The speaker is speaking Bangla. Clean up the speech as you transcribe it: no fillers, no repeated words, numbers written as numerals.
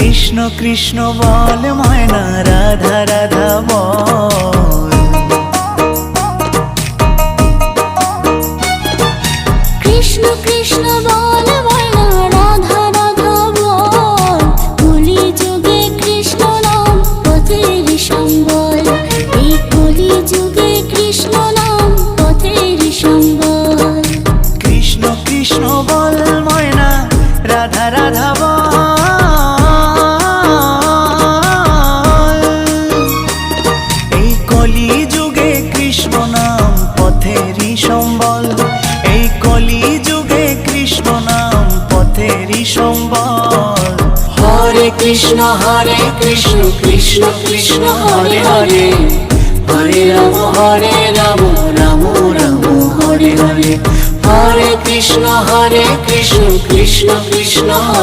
কৃষ্ণ কৃষ্ণ বল ময়না, রাধা রাধা বল। কৃষ্ণ কৃষ্ণ বল ময়না, রাধা রাধা বল। কলি যুগে কৃষ্ণ নাম পথের সম্বল, এই কলি যুগে কৃষ্ণ নাম পথের সম্বল। কৃষ্ণ কৃষ্ণ বল ময়না, রাধা রাধা বল। এই কলি যুগে কৃষ্ণ নাম পথেরই সম্বল, এই কলি যুগে কৃষ্ণ নাম পথেরই সম্বল। হরে কৃষ্ণ কৃষ্ণ কৃষ্ণ হরে হরে, হরে রাম রাম রাম হরে হরে। হরে কৃষ্ণ কৃষ্ণ কৃষ্ণ